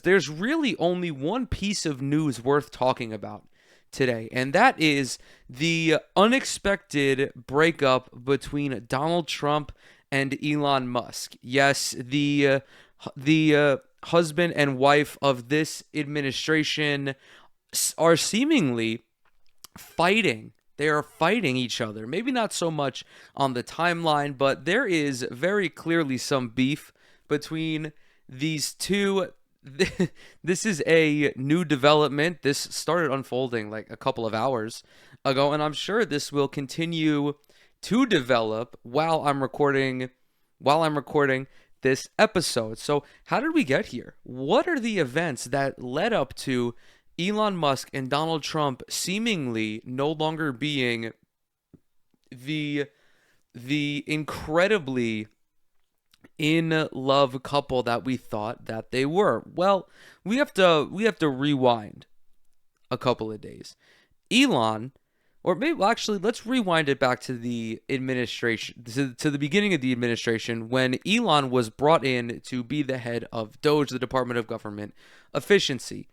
There's really only one piece of news worth talking about today, and that is the unexpected breakup between Donald Trump and Elon Musk. Yes, the husband and wife of this administration are seemingly fighting. They are fighting each other. Maybe not so much on the timeline, but there is very clearly some beef between these two. This is a new development. This started unfolding like a couple of hours ago, and I'm sure this will continue to develop while I'm recording this episode. So, how did we get here? What are the events that led up to Elon Musk and Donald Trump seemingly no longer being the incredibly in love couple that we thought that they were? Well, we have to rewind a couple of days. Elon, or maybe well, actually, let's rewind it back to the administration, to the beginning of the administration, when Elon was brought in to be the head of DOGE, the Department of Government Efficiency.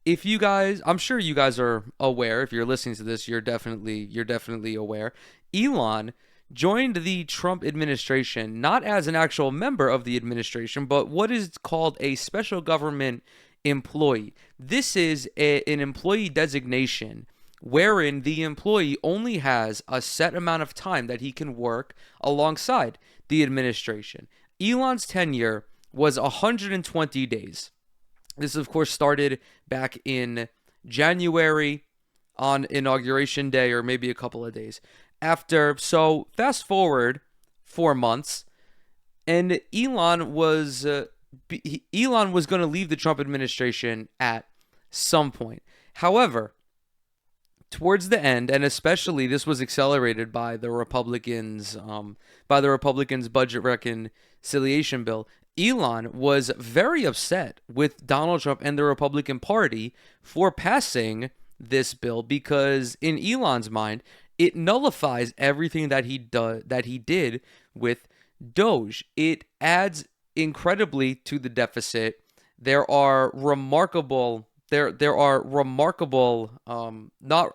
If you guys, I'm sure you guys are aware. If you're listening to this, you're definitely aware. Elon joined the Trump administration not as an actual member of the administration, but what is called a special government employee. This is an employee designation wherein the employee only has a set amount of time that he can work alongside the administration. Elon's tenure was 120 days. This, of course, started back in January on Inauguration Day, or maybe a couple of days after. So fast forward 4 months, and Elon was going to leave the Trump administration at some point. However, towards the end, and especially this was accelerated by the Republicans' budget reconciliation bill, Elon was very upset with Donald Trump and the Republican Party for passing this bill because, in Elon's mind, it nullifies everything that he did with Doge. It adds incredibly to the deficit. There are remarkable not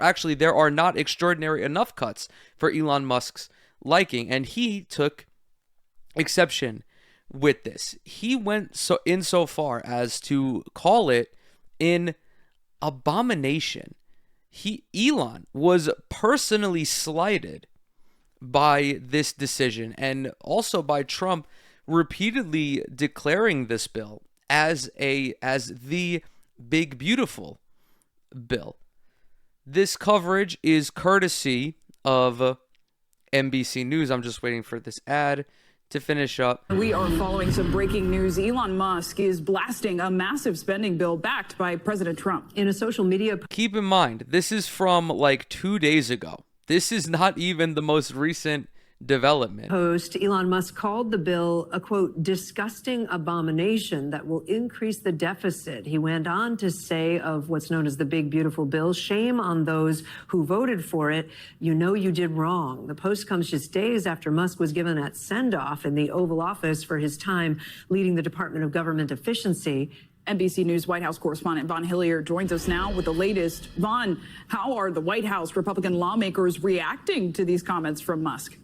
extraordinary enough cuts for Elon Musk's liking, and he took exception with this. He went so far as to call it an abomination. Elon was personally slighted by this decision, and also by Trump repeatedly declaring this bill as the big beautiful bill. This coverage is courtesy of NBC News. I'm just waiting for this ad to finish up. We are following some breaking news. Elon Musk is blasting a massive spending bill backed by President Trump. In a social media... Keep in mind, this is from like 2 days ago. This is not even the most recent development. Post, Elon Musk called the bill a, quote, disgusting abomination that will increase the deficit. He went on to say of what's known as the big beautiful bill, shame on those who voted for it. You know you did wrong. The post comes just days after Musk was given that send-off in the Oval Office for his time leading the Department of Government Efficiency. NBC News White House correspondent Vaughn Hillier joins us now with the latest. Vaughn, how are the White House Republican lawmakers reacting to these comments from Musk?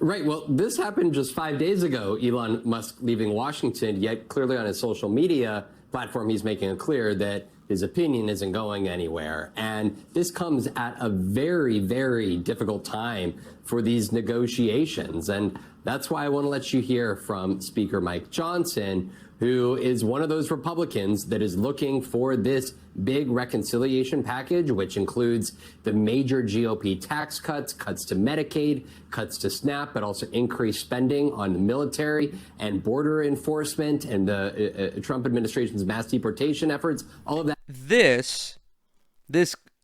Right. Well, this happened just 5 days ago, Elon Musk leaving Washington, yet clearly on his social media platform, he's making it clear that his opinion isn't going anywhere. And this comes at a very, very difficult time for these negotiations. And that's why I want to let you hear from Speaker Mike Johnson, who is one of those Republicans that is looking for this big reconciliation package, which includes the major GOP tax cuts, cuts to Medicaid, cuts to SNAP, but also increased spending on the military and border enforcement and the Trump administration's mass deportation efforts, all of that. This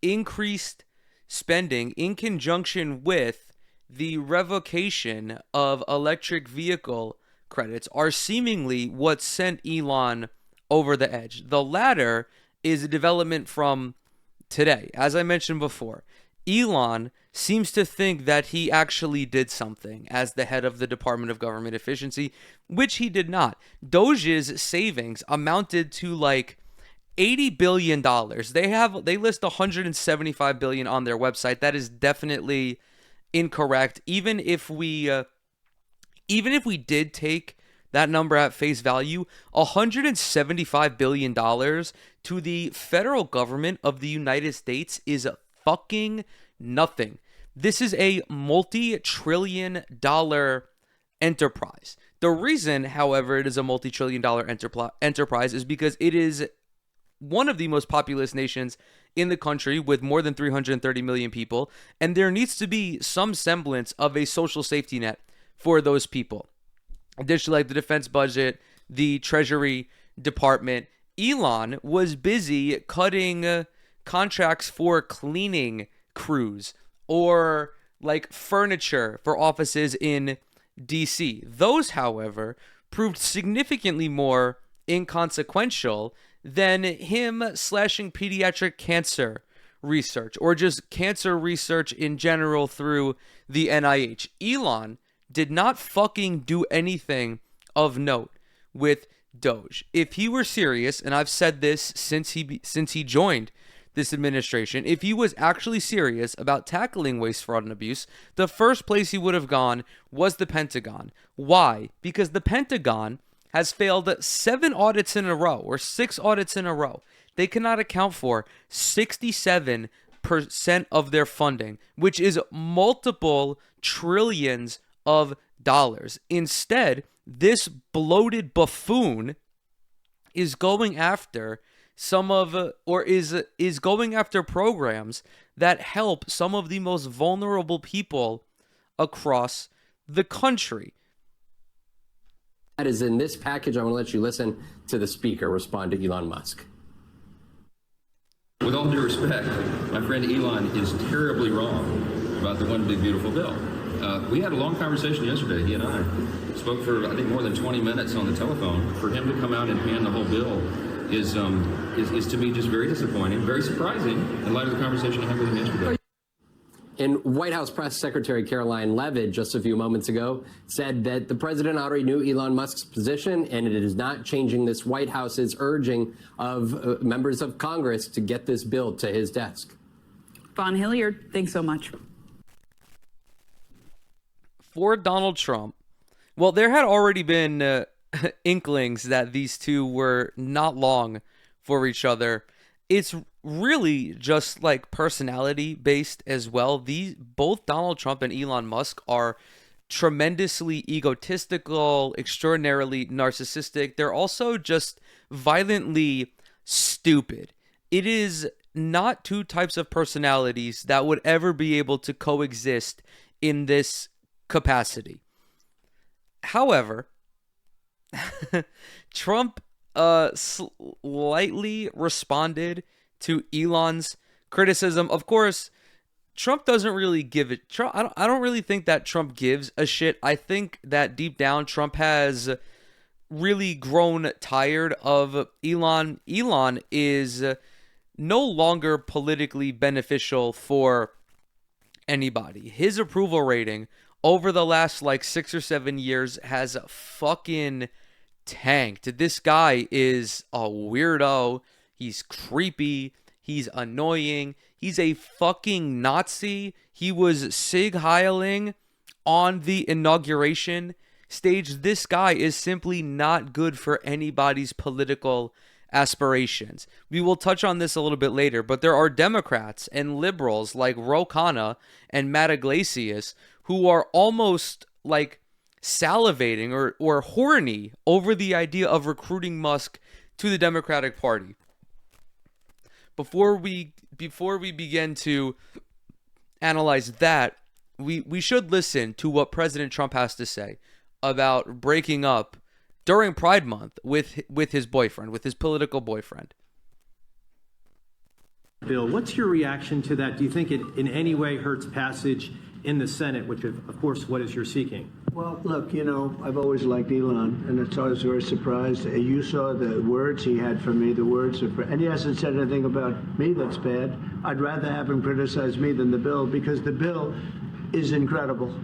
increased spending in conjunction with the revocation of electric vehicle credits are seemingly what sent Elon over the edge. The latter is a development from today. As I mentioned before, Elon seems to think that he actually did something as the head of the Department of Government Efficiency, which he did not. Doge's savings amounted to like $80 billion. They list 175 billion on their website. That is definitely incorrect. Even if we did take that number at face value, $175 billion to the federal government of the United States is fucking nothing. This is a multi-trillion dollar enterprise. The reason, however, it is a multi-trillion dollar enterprise is because it is one of the most populous nations in the country with more than 330 million people, and there needs to be some semblance of a social safety net for those people. Additionally, like the defense budget, the Treasury Department, Elon was busy cutting contracts for cleaning crews or like furniture for offices in DC. Those, however, proved significantly more inconsequential than him slashing pediatric cancer research or just cancer research in general through the NIH. Elon did not fucking do anything of note with Doge. If he were serious, and I've said this since he joined this administration, if he was actually serious about tackling waste, fraud, and abuse, the first place he would have gone was the Pentagon. Why? Because the Pentagon has failed 7 audits in a row, or 6 audits in a row. They cannot account for 67% of their funding, which is multiple trillions of dollars. Instead, this bloated buffoon is going after is going after programs that help some of the most vulnerable people across the country. That is in this package. I want to let you listen to the speaker respond to Elon Musk. With all due respect, my friend Elon is terribly wrong about the one big beautiful bill. We had a long conversation yesterday. He and I spoke for, I think, more than 20 minutes on the telephone. For him to come out and hand the whole bill is to me just very disappointing, very surprising in light of the conversation I had with him yesterday. And White House Press Secretary Caroline Leavitt just a few moments ago said that the president already knew Elon Musk's position, and it is not changing this White House's urging of members of Congress to get this bill to his desk. Von Hilliard, thanks so much. For Donald Trump, well, there had already been inklings that these two were not long for each other. It's really just like personality based as well. Both Donald Trump and Elon Musk are tremendously egotistical, extraordinarily narcissistic. They're also just violently stupid. It is not two types of personalities that would ever be able to coexist in this capacity. However, Trump slightly responded to Elon's criticism. Of course, Trump doesn't really give it. I don't really think that Trump gives a shit. I think that deep down, Trump has really grown tired of Elon. Elon is no longer politically beneficial for anybody. His approval rating over the last like 6 or 7 years has fucking tanked. This guy is a weirdo. He's creepy. He's annoying. He's a fucking Nazi. He was Sig Heiling on the inauguration stage. This guy is simply not good for anybody's political aspirations. We will touch on this a little bit later, but there are Democrats and liberals like Ro Khanna and Matt Iglesias who are almost like salivating or horny over the idea of recruiting Musk to the Democratic Party. Before we begin to analyze that, we should listen to what President Trump has to say about breaking up during Pride Month with his boyfriend, with his political boyfriend. Bill, what's your reaction to that? Do you think it in any way hurts passage in the Senate, which of course what is you're seeking? Well, look, I've always liked Elon, and it's always very surprised. You saw the words he had for me, the words of, and he hasn't said anything about me that's bad. I'd rather have him criticize me than the bill, because the bill is incredible.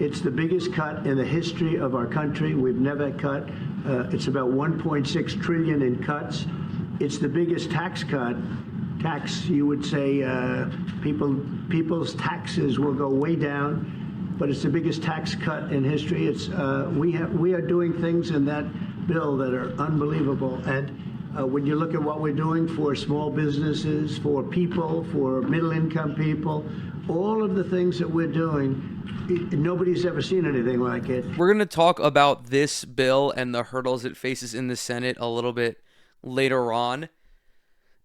It's the biggest cut in the history of our country. We've never cut. It's about 1.6 trillion in cuts. It's the biggest tax cut. You would say, people's taxes will go way down. But it's the biggest tax cut in history. It's we are doing things in that bill that are unbelievable. And when you look at what we're doing for small businesses, for people, for middle-income people, all of the things that we're doing, nobody's ever seen anything like it. We're going to talk about this bill and the hurdles it faces in the Senate a little bit later on.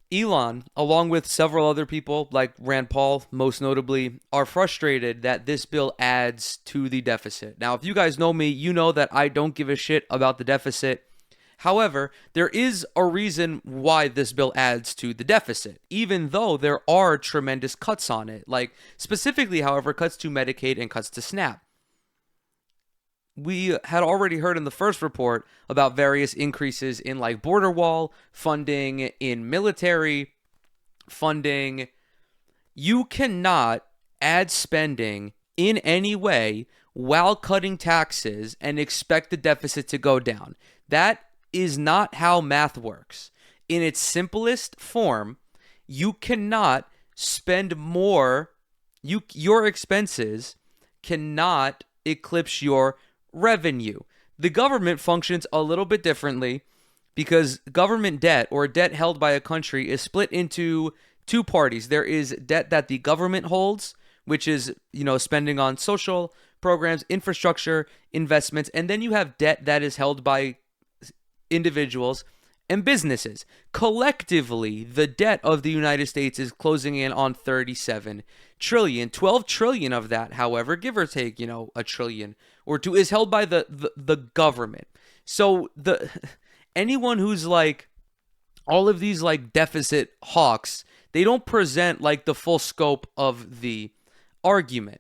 Elon, along with several other people like Rand Paul, most notably, are frustrated that this bill adds to the deficit. Now, if you guys know me, you know that I don't give a shit about the deficit. However, there is a reason why this bill adds to the deficit, even though there are tremendous cuts on it. Like, specifically, however, cuts to Medicaid and cuts to SNAP. We had already heard in the first report about various increases in like border wall funding, in military funding. You cannot add spending in any way while cutting taxes and expect the deficit to go down. That is not how math works. In its simplest form, you cannot spend more. Your expenses cannot eclipse your revenue. The government functions a little bit differently because government debt, or debt held by a country, is split into two parties. There is debt that the government holds, which is, spending on social programs, infrastructure, investments, and then you have debt that is held by individuals and businesses. Collectively, the debt of the United States is closing in on 37 trillion. 12 trillion of that, however, give or take, a trillion or two, is held by the government. So anyone who's like all of these like deficit hawks, they don't present like the full scope of the argument.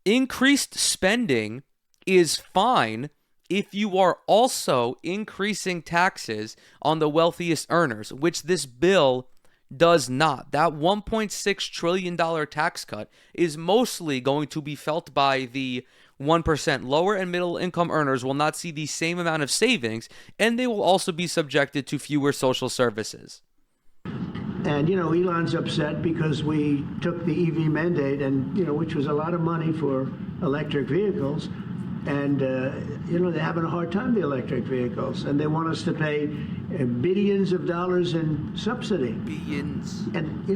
Increased spending is fine if you are also increasing taxes on the wealthiest earners, which this bill does not. That $1.6 trillion tax cut is mostly going to be felt by the 1%. Lower and middle income earners will not see the same amount of savings, and they will also be subjected to fewer social services. And, Elon's upset because we took the EV mandate, and, which was a lot of money for electric vehicles. And, they're having a hard time, the electric vehicles. And they want us to pay billions of dollars in subsidy. Billions. And,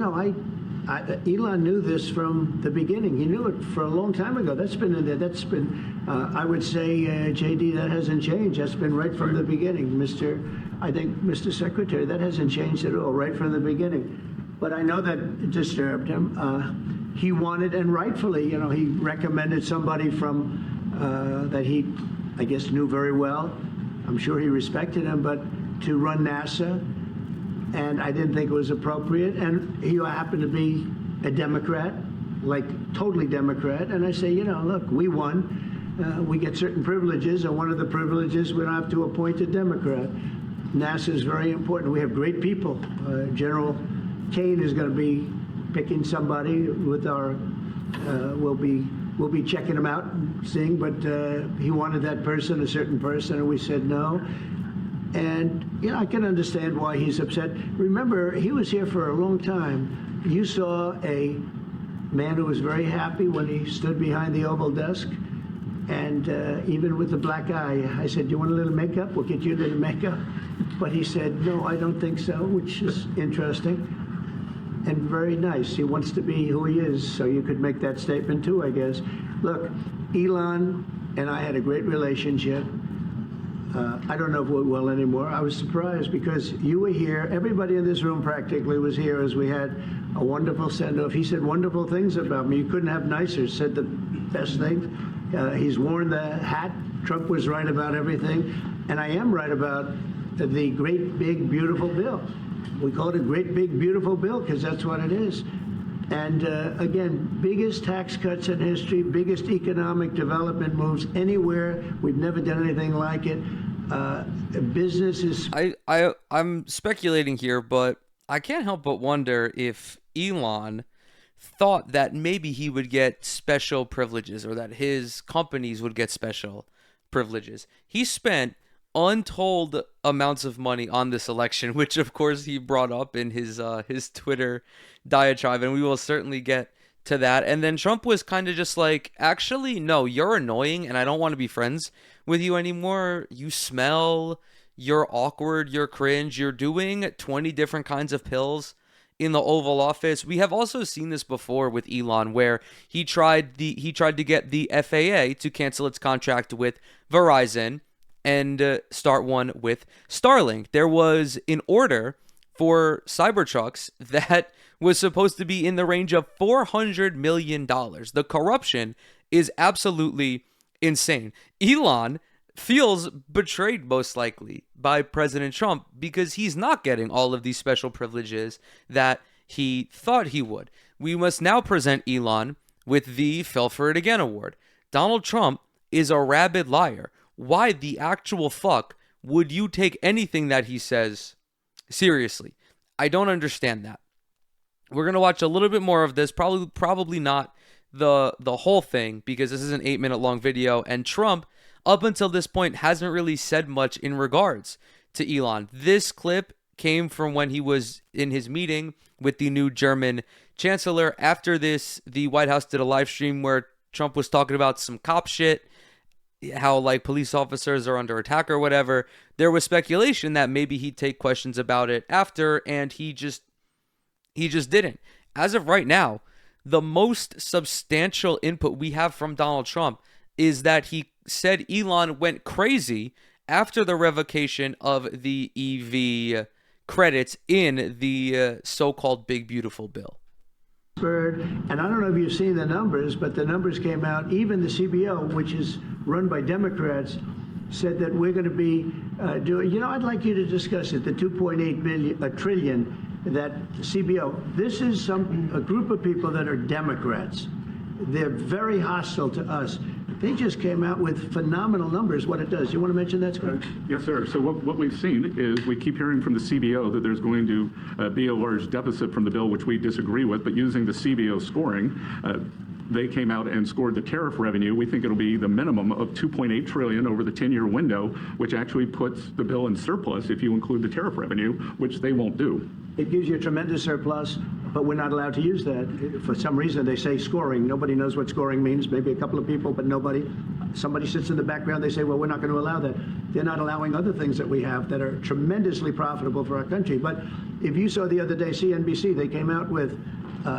Elon knew this from the beginning. He knew it for a long time ago. That's been in there. That's been, I would say, JD, that hasn't changed. That's been right from the beginning. Mr. Secretary, that hasn't changed at all, right from the beginning. But I know that disturbed him. He wanted, and rightfully, he recommended somebody from that he, I guess, knew very well. I'm sure he respected him, but to run NASA, and I didn't think it was appropriate. And he happened to be a Democrat, like totally Democrat. And I say, look, we won. We get certain privileges, and one of the privileges, we don't have to appoint a Democrat. NASA is very important. We have great people. General Kane is going to be picking somebody with our, we'll be checking him out and seeing, but he wanted that person, a certain person, and we said no. And, I can understand why he's upset. Remember, he was here for a long time. You saw a man who was very happy when he stood behind the Oval desk, and even with the black eye, I said, do you want a little makeup? We'll get you a little makeup. But he said, no, I don't think so, which is interesting. And very nice. He wants to be who he is, so you could make that statement too, I guess. Look, Elon and I had a great relationship. I don't know if we will anymore. I was surprised because you were here. Everybody in this room practically was here as we had a wonderful send-off. He said wonderful things about me. You couldn't have nicer. Said the best things. He's worn the hat. Trump was right about everything. And I am right about the great, big, beautiful bill. We call it a great, big, beautiful bill because that's what it is. And again, biggest tax cuts in history, biggest economic development moves anywhere. We've never done anything like it. Business is. I'm speculating here, but I can't help but wonder if Elon thought that maybe he would get special privileges or that his companies would get special privileges. He spent untold amounts of money on this election, which of course he brought up in his Twitter diatribe, and we will certainly get to that. And then Trump was kind of just like, actually, no, you're annoying and I don't want to be friends with you anymore. You smell, you're awkward, you're cringe, you're doing 20 different kinds of pills in the Oval Office. We have also seen this before with Elon, where he tried to get the FAA to cancel its contract with Verizon and start one with Starlink. There was an order for Cybertrucks that was supposed to be in the range of $400 million. The corruption is absolutely insane. Elon feels betrayed most likely by President Trump because he's not getting all of these special privileges that he thought he would. We must now present Elon with the Fell For It Again award. Donald Trump is a rabid liar. Why the actual fuck would you take anything that he says seriously? I don't understand that. We're going to watch a little bit more of this, probably not the whole thing, because this is an 8-minute long video, and Trump up until this point hasn't really said much in regards to Elon. This clip came from when he was in his meeting with the new German chancellor. After this, the White House did a live stream where Trump was talking about some cop shit, how like police officers are under attack or whatever. There was speculation that maybe he'd take questions about it after, and he just didn't. As of right now, the most substantial input we have from Donald Trump is that he said Elon went crazy after the revocation of the EV credits in the so-called Big Beautiful Bill. And I don't know if you've seen the numbers, but the numbers came out. Even the CBO, which is run by Democrats, said that we're going to be doing. You know, I'd like you to discuss it. The 2.8 trillion that CBO. This is a group of people that are Democrats. They're very hostile to us. They just came out with phenomenal numbers, what it does. You want to mention that, Scott? Yes, sir. So what we've seen is we keep hearing from the CBO that there's going to be a large deficit from the bill, which we disagree with, but using the CBO scoring, they came out and scored the tariff revenue. We think it'll be the minimum of $2.8 trillion over the 10-year window, which actually puts the bill in surplus if you include the tariff revenue, which they won't do. It gives you a tremendous surplus, but we're not allowed to use that. For some reason, they say scoring. Nobody knows what scoring means. Maybe a couple of people, but nobody. Somebody sits in the background. They say, well, we're not going to allow that. They're not allowing other things that we have that are tremendously profitable for our country. But if you saw the other day, CNBC, they came out with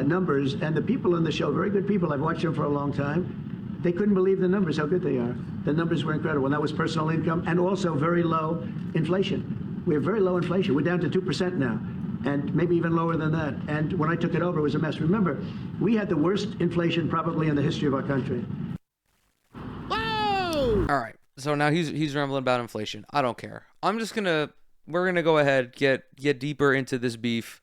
numbers, and the people on the show, very good people, I've watched them for a long time, they couldn't believe the numbers, how good they are. The numbers were incredible, and that was personal income and also very low inflation. We have very low inflation. We're down to 2% now, and maybe even lower than that. And when I took it over, it was a mess. Remember, we had the worst inflation probably in the history of our country. Whoa! All right, so now he's rambling about inflation. I don't care. We're gonna go ahead, get deeper into this beef.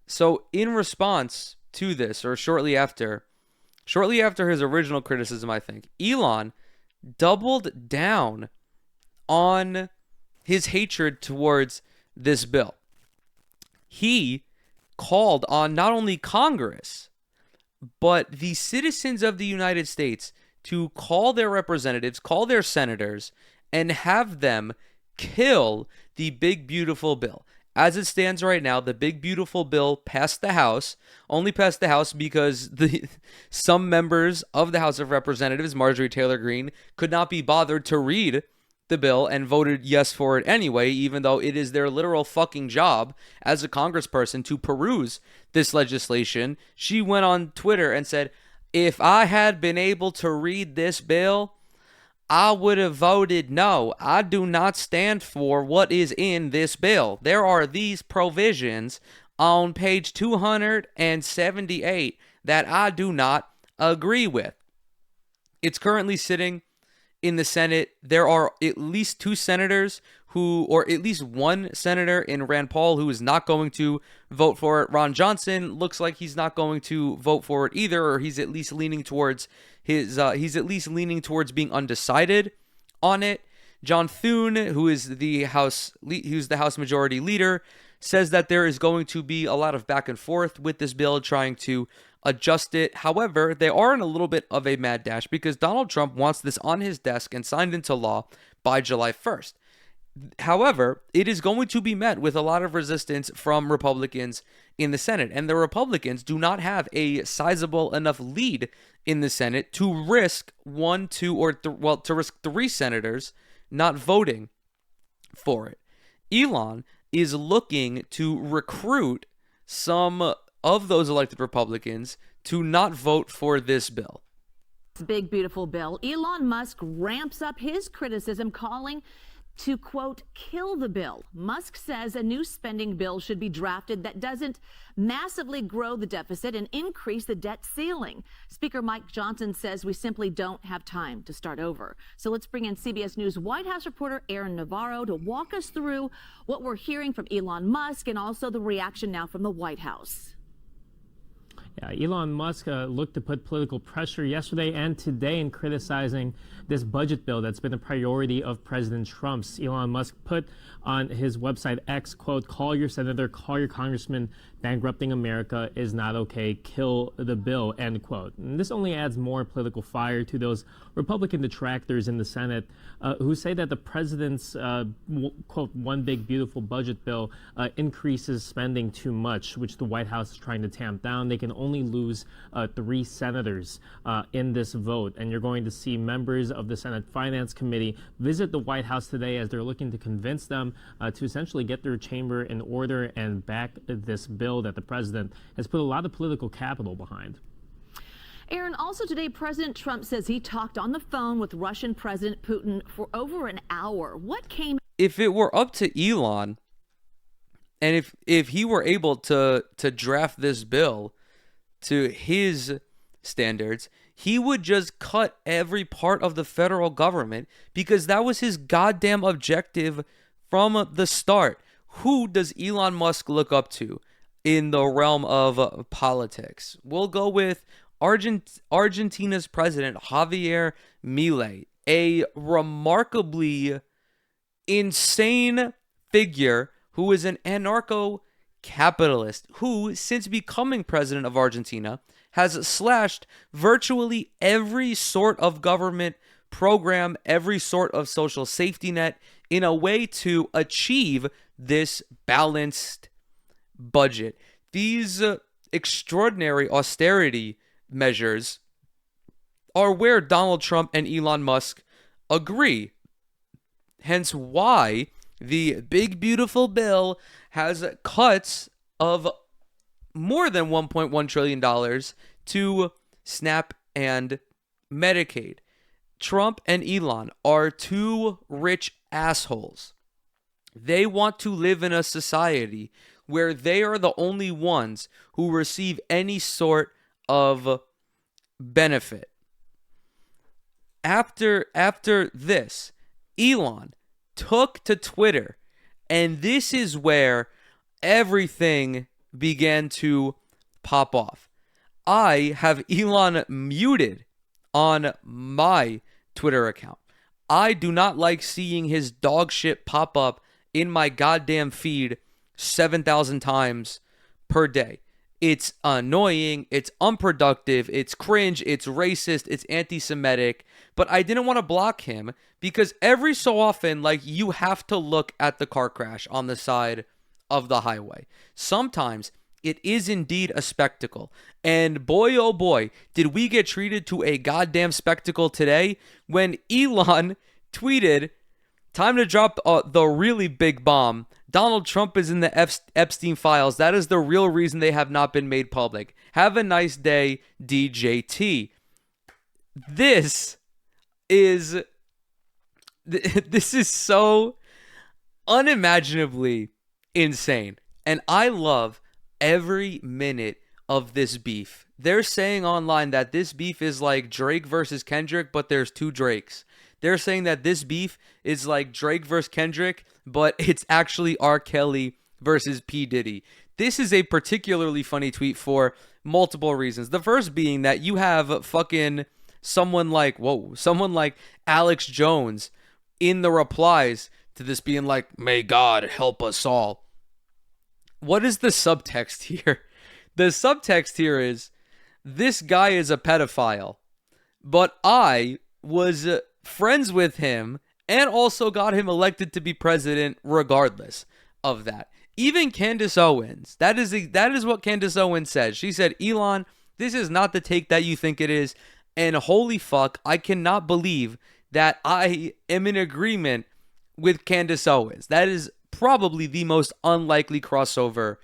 So in response to this, or shortly after his original criticism, I think, Elon doubled down on his hatred towards this bill. He called on not only Congress, but the citizens of the United States to call their representatives, call their senators, and have them kill the Big Beautiful Bill. As it stands right now, the Big Beautiful Bill passed the House, only passed the House because some members of the House of Representatives, Marjorie Taylor Greene, could not be bothered to read the bill and voted yes for it anyway, even though it is their literal fucking job as a congressperson to peruse this legislation. She went on Twitter and said, if I had been able to read this bill, I would have voted no. I do not stand for what is in this bill. There are these provisions on page 278 that I do not agree with. It's currently sitting in the Senate. There are at least 2 senators or at least one senator in Rand Paul, who is not going to vote for it. Ron Johnson looks like he's not going to vote for it either, or he's at least leaning towards being undecided on it. John Thune, who's the House Majority Leader, says that there is going to be a lot of back and forth with this bill, trying to adjust it. However, they are in a little bit of a mad dash because Donald Trump wants this on his desk and signed into law by July 1st. However, it is going to be met with a lot of resistance from Republicans in the Senate, and the Republicans do not have a sizable enough lead in the Senate to risk to risk three senators not voting for it. Elon is looking to recruit some of those elected Republicans to not vote for this bill. Big, beautiful bill. Elon Musk ramps up his criticism, calling to, quote, kill the bill. Musk says a new spending bill should be drafted that doesn't massively grow the deficit and increase the debt ceiling. Speaker Mike Johnson says we simply don't have time to start over. So let's bring in CBS News White House reporter Aaron Navarro to walk us through what we're hearing from Elon Musk and also the reaction now from the White House. Yeah, Elon Musk looked to put political pressure yesterday and today in criticizing this budget bill that's been a priority of President Trump's. Elon Musk put on his website X, quote, call your senator, call your congressman, bankrupting America is not okay, kill the bill, end quote. And this only adds more political fire to those Republican detractors in the Senate who say that the president's, quote, one big beautiful budget bill increases spending too much, which the White House is trying to tamp down. They can only lose 3 senators in this vote. And you're going to see members of the Senate Finance Committee visit the White House today as they're looking to convince them to essentially get their chamber in order and back this bill that the president has put a lot of political capital behind. Aaron, also today, President Trump says he talked on the phone with Russian President Putin for over an hour. What came? If it were up to Elon, and if he were able to draft this bill to his standards, he would just cut every part of the federal government because that was his goddamn objective from the start. Who does Elon Musk look up to in the realm of politics? We'll go with Argentina's president, Javier Milei, a remarkably insane figure who is an anarcho-capitalist who, since becoming president of Argentina, has slashed virtually every sort of government program, every sort of social safety net in a way to achieve this balanced budget. These extraordinary austerity measures are where Donald Trump and Elon Musk agree. Hence why the big beautiful bill has cuts of more than $1.1 trillion to SNAP and Medicaid. Trump and Elon are two rich assholes. They want to live in a society where they are the only ones who receive any sort of benefit. After this, Elon took to Twitter, and this is where everything began to pop off. I have Elon muted on my Twitter account. I do not like seeing his dog shit pop up in my goddamn feed 7,000 times per day. It's annoying, it's unproductive, it's cringe, it's racist, it's anti-Semitic, but I didn't want to block him because every so often, like, you have to look at the car crash on the side of the highway. Sometimes it is indeed a spectacle. And boy, oh boy, did we get treated to a goddamn spectacle today when Elon tweeted, time to drop the really big bomb. Donald Trump is in the Epstein files. That is the real reason they have not been made public. Have a nice day, DJT. This is so unimaginably insane. And I love every minute of this beef. They're saying online that this beef is like Drake versus Kendrick, but there's two Drakes. They're saying that this beef is like Drake versus Kendrick, but it's actually R. Kelly versus P. Diddy. This is a particularly funny tweet for multiple reasons. The first being that you have fucking someone like Alex Jones in the replies to this being like, may God help us all. What is the subtext here? The subtext here is, this guy is a pedophile, but I was friends with him and also got him elected to be president regardless of that. Even Candace Owens, that is what Candace Owens said. She said, Elon, this is not the take that you think it is. And holy fuck, I cannot believe that I am in agreement with Candace Owens. That is probably the most unlikely crossover.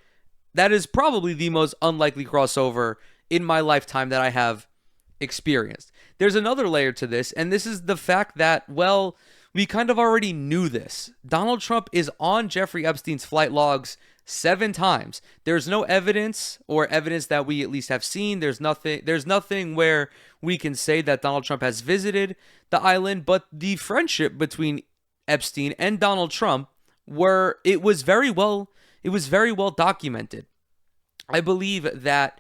In my lifetime that I have experienced. There's another layer to this, and this is the fact that, well, we kind of already knew this. Donald Trump is on Jeffrey Epstein's flight logs 7 times. There's no evidence that we at least have seen. There's nothing where we can say that Donald Trump has visited the island, but the friendship between Epstein and Donald Trump was very well documented. I believe that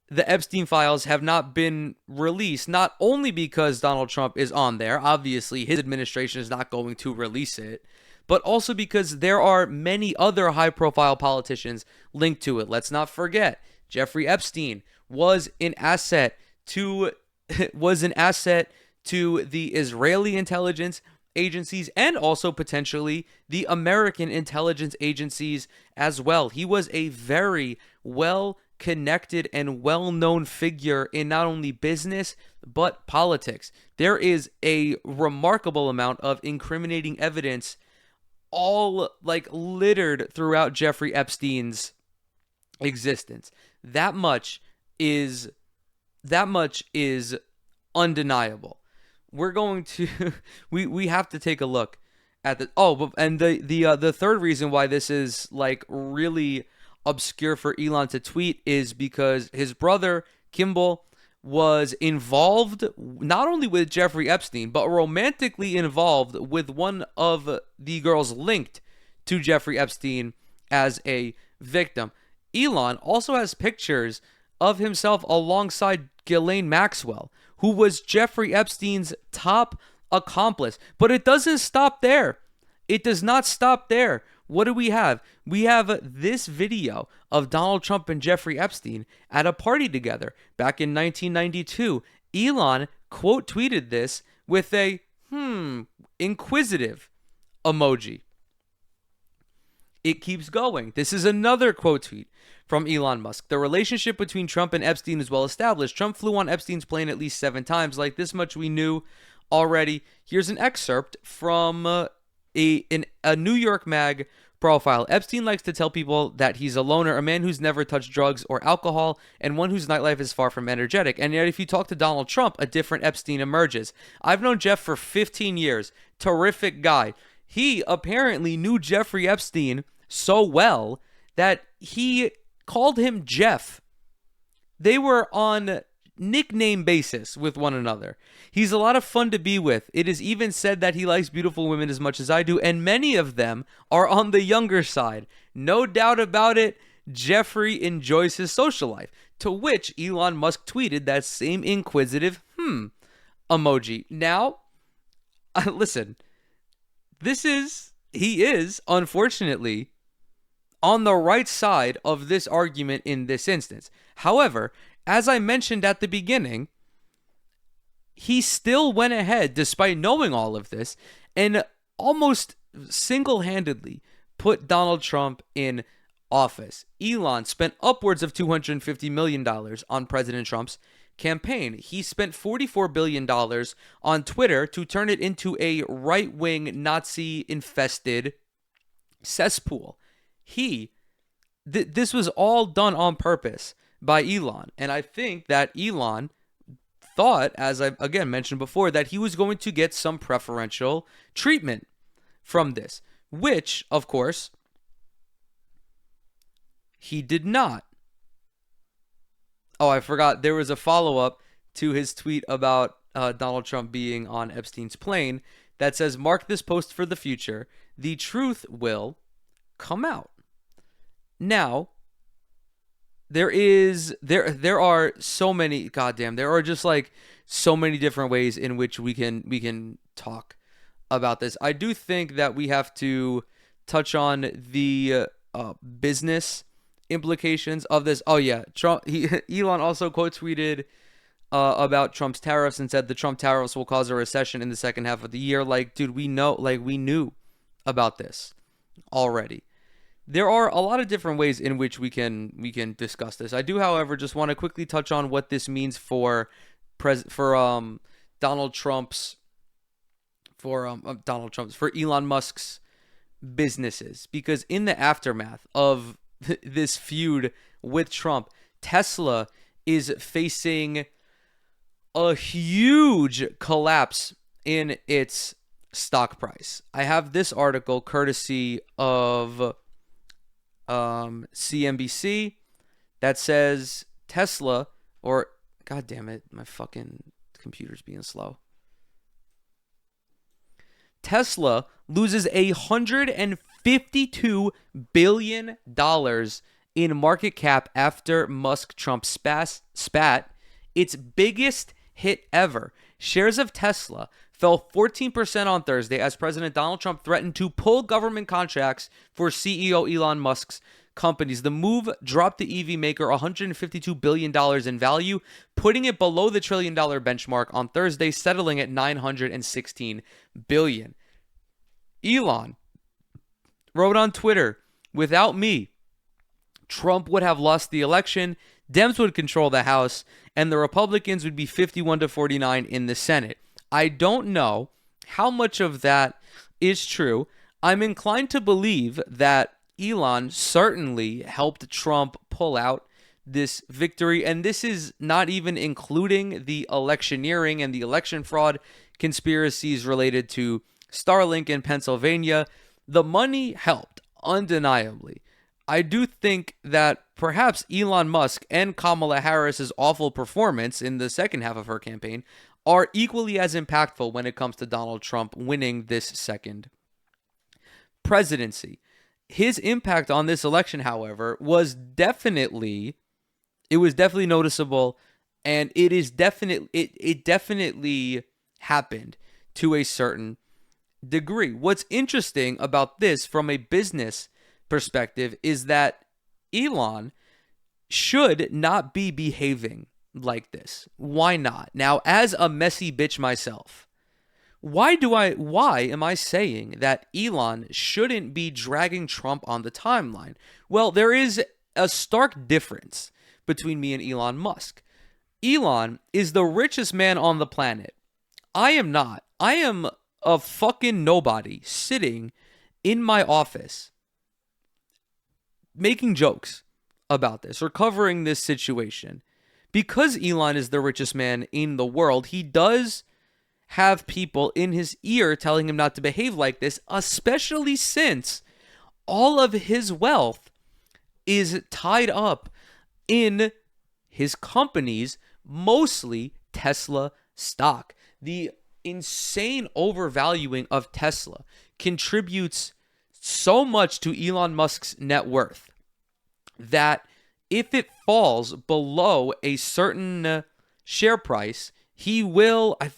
the Epstein files have not been released, not only because Donald Trump is on there, obviously his administration is not going to release it, but also because there are many other high-profile politicians linked to it. Let's not forget, Jeffrey Epstein was an asset to the Israeli intelligence agencies and also potentially the American intelligence agencies as well. He was a very well-connected and well-known figure in not only business but politics. There is a remarkable amount of incriminating evidence all like littered throughout Jeffrey Epstein's existence. That much is undeniable. We're going to we have to take a look at the third reason why this is like really obscure for Elon to tweet is because his brother Kimball was involved not only with Jeffrey Epstein but romantically involved with one of the girls linked to Jeffrey Epstein as a victim. Elon also has pictures of himself alongside Ghislaine Maxwell, who was Jeffrey Epstein's top accomplice. But it doesn't stop there. It does not stop there. What do we have? We have this video of Donald Trump and Jeffrey Epstein at a party together back in 1992. Elon quote tweeted this with a inquisitive emoji. It keeps going. This is another quote tweet from Elon Musk. The relationship between Trump and Epstein is well established. Trump flew on Epstein's plane at least 7 times. Like, this much we knew already. Here's an excerpt from a New York Mag profile. Epstein likes to tell people that he's a loner, a man who's never touched drugs or alcohol, and one whose nightlife is far from energetic. And yet if you talk to Donald Trump, a different Epstein emerges. I've known Jeff for 15 years. Terrific guy. He apparently knew Jeffrey Epstein so well that he called him Jeff. They were on nickname basis with one another. He's a lot of fun to be with. It is even said that he likes beautiful women as much as I do, and many of them are on the younger side. No doubt about it, Jeffrey enjoys his social life. To which Elon Musk tweeted that same inquisitive emoji. Now, listen, he is, unfortunately, on the right side of this argument in this instance. However, as I mentioned at the beginning, he still went ahead, despite knowing all of this, and almost single-handedly put Donald Trump in office. Elon spent upwards of $250 million on President Trump's campaign. He spent $44 billion on Twitter to turn it into a right-wing, Nazi-infested cesspool. This was all done on purpose by Elon. And I think that Elon thought, as I again mentioned before, that he was going to get some preferential treatment from this, which, of course, he did not. Oh, I forgot. There was a follow-up to his tweet about Donald Trump being on Epstein's plane that says, "Mark this post for the future. The truth will come out." Now, there are so many, goddamn, there are just like so many different ways in which we can talk about this. I do think that we have to touch on the business implications of this. Oh yeah, Elon also quote tweeted about Trump's tariffs and said the Trump tariffs will cause a recession in the second half of the year. Like, dude, we knew about this already. There are a lot of different ways in which we can discuss this. I do, however, just want to quickly touch on what this means for Donald Trump's for Elon Musk's businesses, because in the aftermath of this feud with Trump, Tesla is facing a huge collapse in its stock price. I have this article courtesy of CNBC that says Tesla, or god damn it, my fucking computer's being slow. Tesla loses $152 billion in market cap after Musk-Trump spat, its biggest hit ever. Shares of Tesla fell 14% on Thursday as President Donald Trump threatened to pull government contracts for CEO Elon Musk's companies. The move dropped the EV maker $152 billion in value, putting it below the $1 trillion benchmark on Thursday, settling at $916 billion. Elon wrote on Twitter, "Without me, Trump would have lost the election, Dems would control the House, and the Republicans would be 51-49 in the Senate. I don't know how much of that is true. I'm inclined to believe that Elon certainly helped Trump pull out this victory, and this is not even including the electioneering and the election fraud conspiracies related to Starlink in Pennsylvania. The money helped, undeniably. I do think that perhaps Elon Musk and Kamala Harris's awful performance in the second half of her campaign are equally as impactful when it comes to Donald Trump winning this second presidency. His impact on this election, however, was definitely noticeable, and it definitely happened to a certain degree. What's interesting about this from a business perspective is that Elon should not be behaving like this. Why not? Now, as a messy bitch myself, why am I saying that Elon shouldn't be dragging Trump on the timeline? Well, there is a stark difference between me and Elon Musk. Elon is the richest man on the planet. I am not. I am a fucking nobody sitting in my office making jokes about this or covering this situation. Because Elon is the richest man in the world, he does have people in his ear telling him not to behave like this, especially since all of his wealth is tied up in his companies, mostly Tesla stock. The insane overvaluing of Tesla contributes so much to Elon Musk's net worth that if it falls below a certain share price, he will, I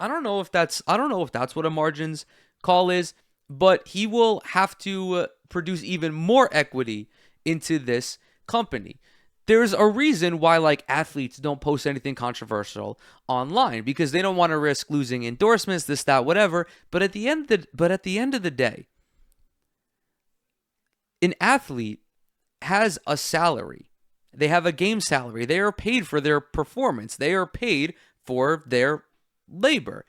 don't know if that's what a margins call is, but he will have to produce even more equity into this company. There's a reason why like athletes don't post anything controversial online, because they don't want to risk losing endorsements, this, that, whatever. But at the end of the day, an athlete has a salary. They have a game salary. They are paid for their performance. They are paid for their labor.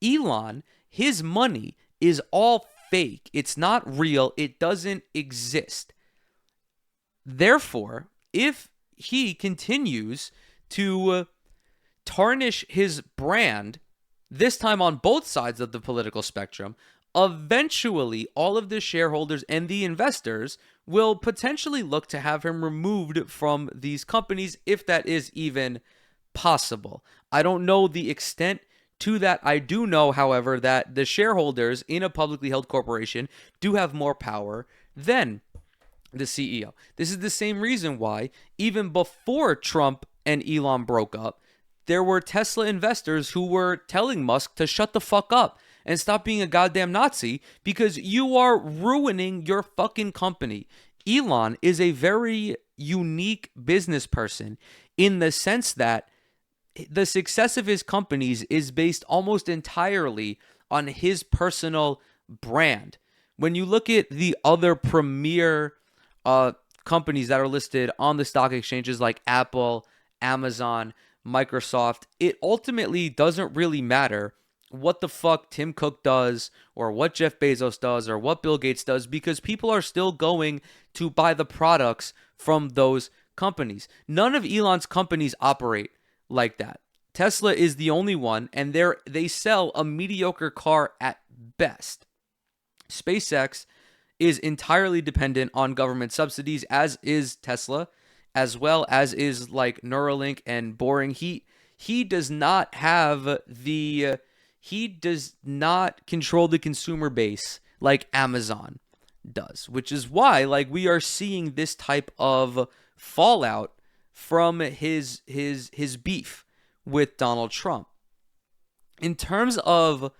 Elon, his money is all fake. It's not real. It doesn't exist. Therefore, if he continues to tarnish his brand, this time on both sides of the political spectrum, eventually all of the shareholders and the investors will potentially look to have him removed from these companies, if that is even possible. I don't know the extent To that, I do know, however, that the shareholders in a publicly held corporation do have more power than the CEO. This is the same reason why, even before Trump and Elon broke up, there were Tesla investors who were telling Musk to shut the fuck up and stop being a goddamn Nazi because you are ruining your fucking company. Elon is a very unique business person in the sense that the success of his companies is based almost entirely on his personal brand. When you look at the other premier companies that are listed on the stock exchanges like Apple, Amazon, Microsoft, it ultimately doesn't really matter what the fuck Tim Cook does or what Jeff Bezos does or what Bill Gates does because people are still going to buy the products from those companies. None of Elon's companies operate like that. Tesla is the only one, and they sell a mediocre car at best. SpaceX is entirely dependent on government subsidies, as is Tesla, as well as is like Neuralink and Boring. He does not have he does not control the consumer base like Amazon does, which is why like we are seeing this type of fallout from his beef with Donald Trump. In terms of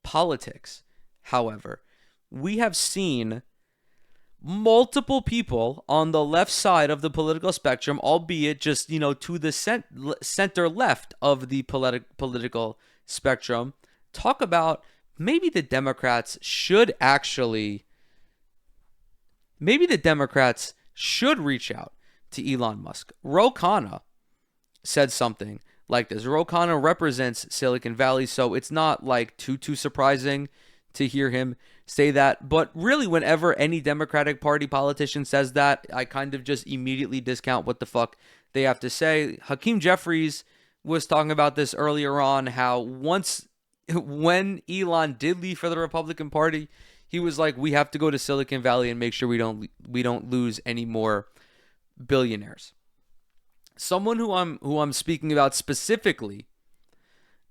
politics, however, we have seen multiple people on the left side of the political spectrum, albeit just, to the center left of the political spectrum, talk about maybe the Democrats should reach out to Elon Musk. Ro Khanna said something like this. Ro Khanna represents Silicon Valley, so it's not like too surprising to hear him say that. But really, whenever any Democratic Party politician says that, I kind of just immediately discount what the fuck they have to say. Hakeem Jeffries was talking about this earlier on, how when Elon did leave for the Republican Party, he was like, we have to go to Silicon Valley and make sure we don't lose any more billionaires. Someone who I'm speaking about specifically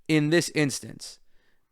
in this instance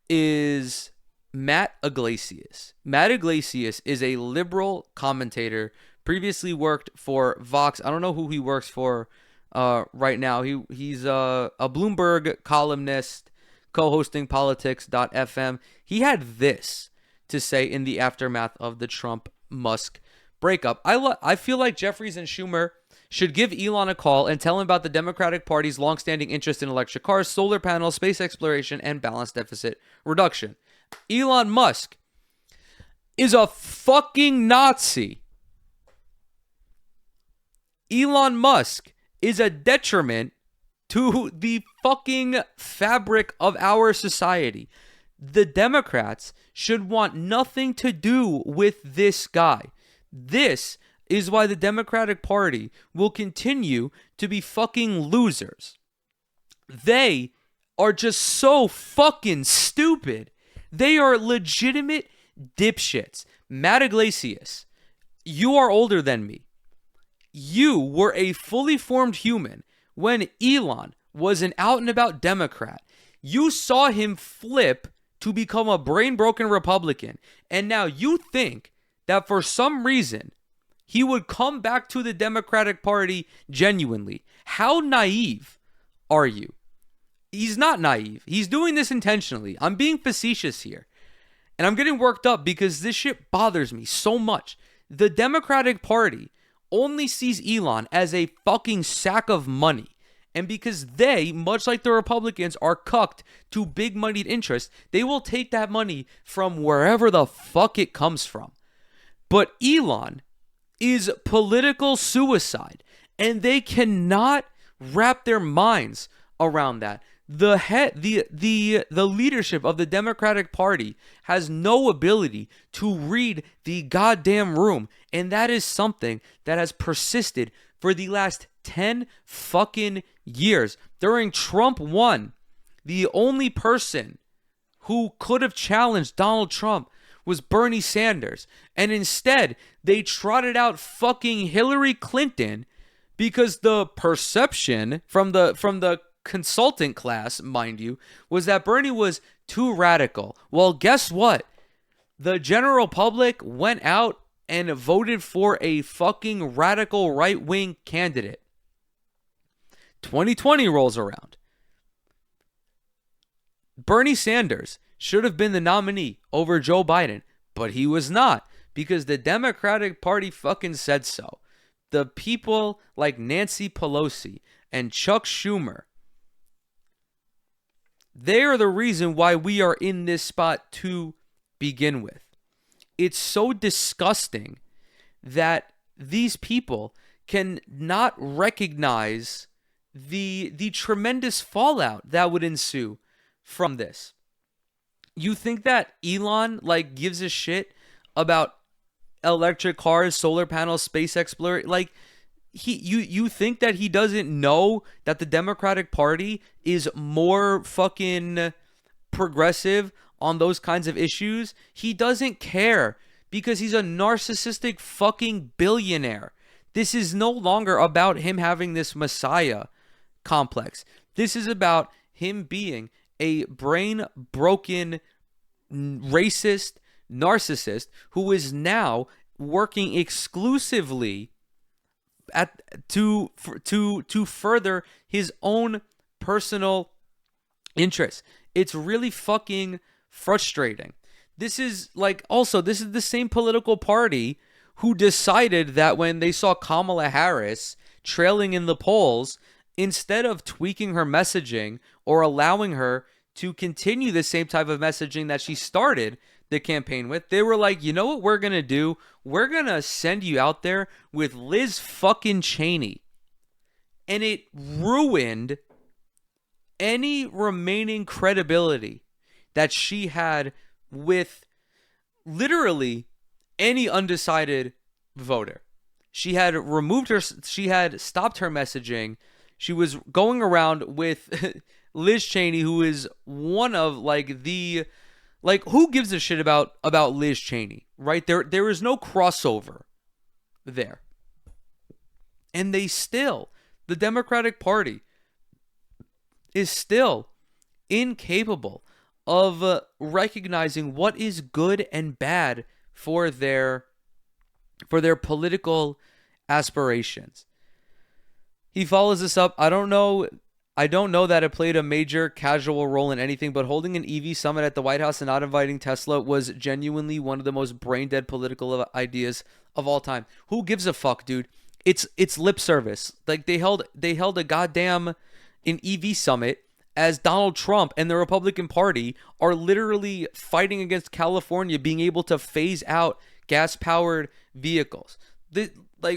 is Matt Iglesias. Matt Iglesias is a liberal commentator, previously worked for Vox. I don't know who he works for right now. He's a Bloomberg columnist, co-hosting politics.fm. He had this to say in the aftermath of the Trump-Musk breakup. I feel like Jeffries and Schumer should give Elon a call and tell him about the Democratic Party's longstanding interest in electric cars, solar panels, space exploration, and balanced deficit reduction. Elon Musk is a fucking Nazi. Elon Musk is a detriment to the fucking fabric of our society. The Democrats should want nothing to do with this guy. This is why the Democratic Party will continue to be fucking losers. They are just so fucking stupid. They are legitimate dipshits. Matt Iglesias, you are older than me. You were a fully formed human when Elon was an out and about Democrat. You saw him flip to become a brain-broken Republican. And now you think that for some reason he would come back to the Democratic Party genuinely. How naive are you? He's not naive. He's doing this intentionally. I'm being facetious here. And I'm getting worked up because this shit bothers me so much. The Democratic Party only sees Elon as a fucking sack of money. And because they, much like the Republicans, are cucked to big moneyed interests, they will take that money from wherever the fuck it comes from. But Elon is political suicide, and they cannot wrap their minds around that. The leadership of the Democratic Party has no ability to read the goddamn room, and that is something that has persisted for the last 10 fucking years. During Trump 1, the only person who could have challenged Donald Trump was Bernie Sanders, and instead they trotted out fucking Hillary Clinton because the perception from the consultant class, mind you, was that Bernie was too radical. Well, guess what? The general public went out and voted for a fucking radical right-wing candidate. 2020 rolls around. Bernie Sanders should have been the nominee over Joe Biden, but he was not because the Democratic Party fucking said so. The people like Nancy Pelosi and Chuck Schumer, they are the reason why we are in this spot to begin with. It's so disgusting that these people can not recognize the tremendous fallout that would ensue from this. You think that Elon like gives a shit about electric cars, solar panels, space exploration? Like you think that he doesn't know that the Democratic Party is more fucking progressive on those kinds of issues? He doesn't care because he's a narcissistic fucking billionaire. This is no longer about him having this messiah complex. This is about him being a brain broken racist narcissist who is now working exclusively to further his own personal interests. It's really fucking frustrating. This is the same political party who decided that when they saw Kamala Harris trailing in the polls, instead of tweaking her messaging or allowing her to continue the same type of messaging that she started the campaign with, they were like, you know what we're going to do? We're going to send you out there with Liz fucking Cheney. And it ruined any remaining credibility that she had with literally any undecided voter. She had stopped her messaging. She was going around with Liz Cheney, who is one of who gives a shit about Liz Cheney, right? There is no crossover there. And the Democratic Party is still incapable of recognizing what is good and bad for their political aspirations. He follows this up. I don't know that it played a major casual role in anything, but holding an EV summit at the White House and not inviting Tesla was genuinely one of the most brain-dead political ideas of all time. Who gives a fuck, dude? It's lip service. Like they held a goddamn an EV summit as Donald Trump and the Republican Party are literally fighting against California being able to phase out gas-powered vehicles.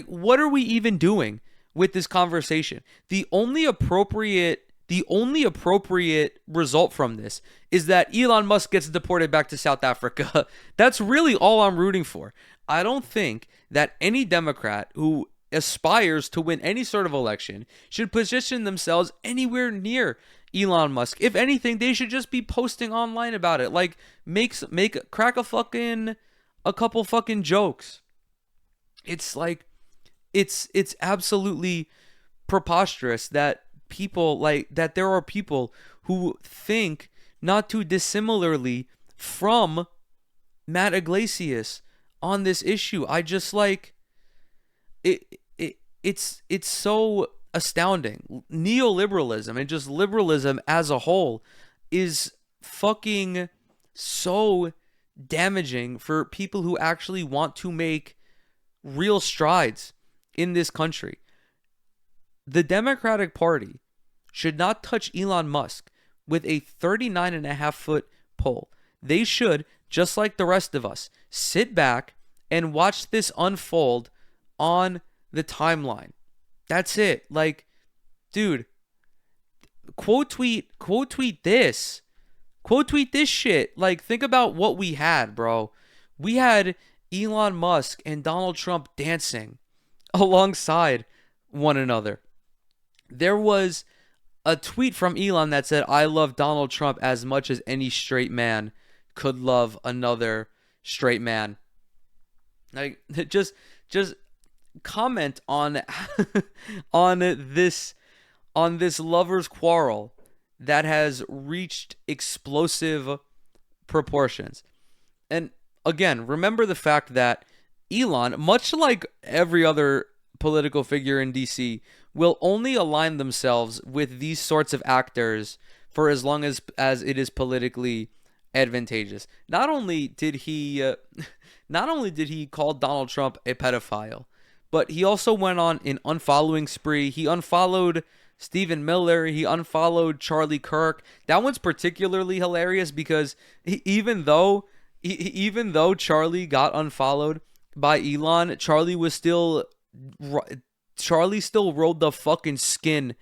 What are we even doing with this conversation? The only appropriate result from this is that Elon Musk gets deported back to South Africa. That's really all I'm rooting for. I don't think that any Democrat who aspires to win any sort of election should position themselves anywhere near Elon Musk. If anything, they should just be posting online about it. Like crack a couple fucking jokes. It's like it's absolutely preposterous that there are people who think not too dissimilarly from Matt Iglesias on this issue. I just it's so astounding. Neoliberalism and just liberalism as a whole is fucking so damaging for people who actually want to make real strides in this country. The Democratic Party should not touch Elon Musk with a 39.5-foot pole. They should, just like the rest of us, sit back and watch this unfold on the timeline. That's it. Like, dude, quote tweet this. Quote tweet this shit. Like, think about what we had, bro. We had Elon Musk and Donald Trump dancing alongside one another. There was a tweet from Elon that said, "I love Donald Trump as much as any straight man could love another straight man." Like, just comment on on on this lovers' quarrel that has reached explosive proportions. And again, remember the fact that Elon, much like every other political figure in DC, will only align themselves with these sorts of actors for as long as it is politically advantageous. Not only did he call Donald Trump a pedophile, but he also went on an unfollowing spree. He unfollowed Stephen Miller. He unfollowed Charlie Kirk. That one's particularly hilarious because even though Charlie got unfollowed by Elon, Charlie still rolled the fucking skin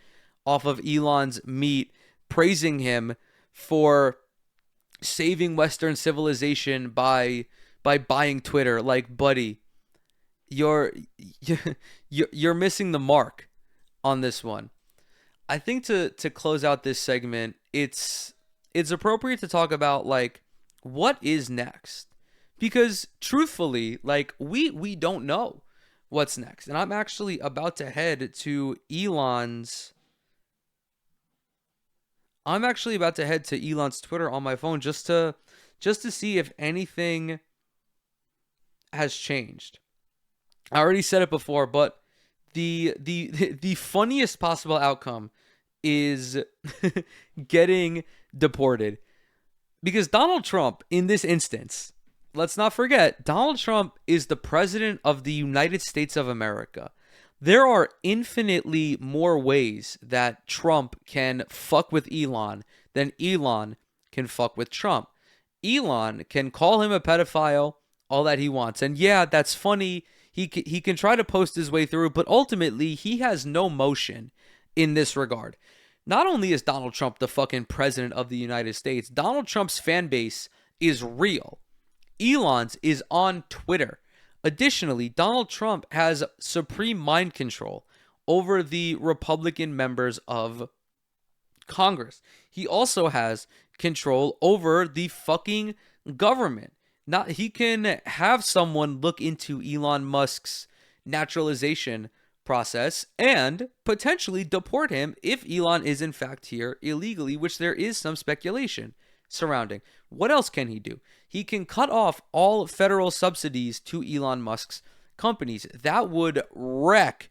off of Elon's meat, praising him for saving Western civilization by buying Twitter. Like, buddy, you're missing the mark on this one. I think to close out this segment, it's appropriate to talk about like what is next, because truthfully, like we don't know what's next, and I'm actually about to head to Elon's. I'm actually about to head to Elon's Twitter on my phone just to see if anything has changed. I already said it before, but the funniest possible outcome is getting deported. Because Donald Trump, in this instance, let's not forget, Donald Trump is the president of the United States of America. There are infinitely more ways that Trump can fuck with Elon than Elon can fuck with Trump. Elon can call him a pedophile all that he wants. And yeah, that's funny. He can try to post his way through, but ultimately he has no motion in this regard. Not only is Donald Trump the fucking president of the United States, Donald Trump's fan base is real. Elon's is on Twitter. Additionally, Donald Trump has supreme mind control over the Republican members of Congress. He also has control over the fucking government. He can have someone look into Elon Musk's naturalization process and potentially deport him if Elon is in fact here illegally, which there is some speculation surrounding. What else can he do? He can cut off all federal subsidies to Elon Musk's companies. That would wreck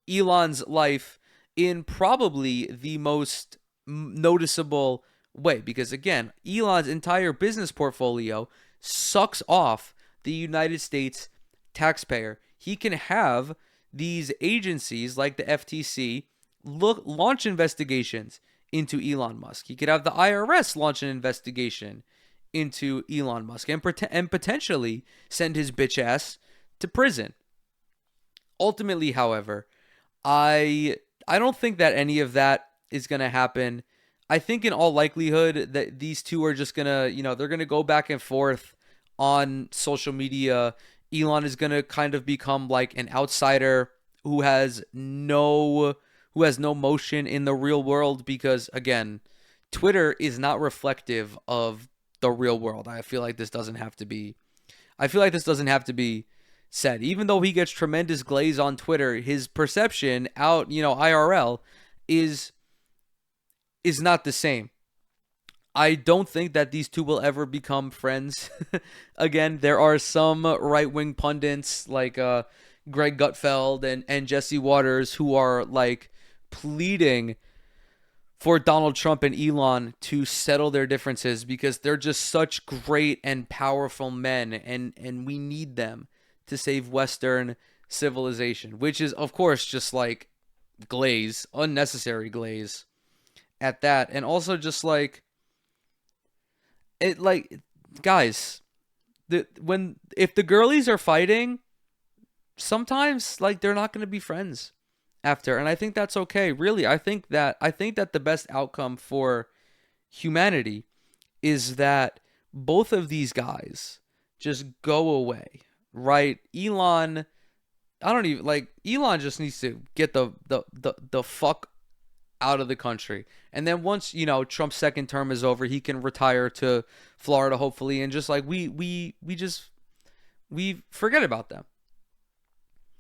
Elon's life in probably the most noticeable way, because again, Elon's entire business portfolio sucks off the United States taxpayer. He can have these agencies like the FTC launch investigations into Elon Musk. He could have the IRS launch an investigation into Elon Musk and potentially send his bitch ass to prison. Ultimately, however, I don't think that any of that is going to happen. I think in all likelihood that these two are just going to, they're going to go back and forth on social media. Elon is going to kind of become like an outsider who has no motion in the real world, because again, Twitter is not reflective of the real world. I feel like this doesn't have to be said. Even though he gets tremendous glaze on Twitter, his perception out, IRL is not the same. I don't think that these two will ever become friends. Again, there are some right-wing pundits like Greg Gutfeld and Jesse Waters who are like pleading for Donald Trump and Elon to settle their differences because they're just such great and powerful men, and we need them to save Western civilization, which is, of course, just like glaze, unnecessary glaze at that. And also just like, it, like, guys, if the girlies are fighting, sometimes like they're not going to be friends after, and I think that's okay. Really, I think that the best outcome for humanity is that both of these guys just go away, right? Elon just needs to get the fuck out of the country. And then once, Trump's second term is over, he can retire to Florida, hopefully, and just like we forget about them.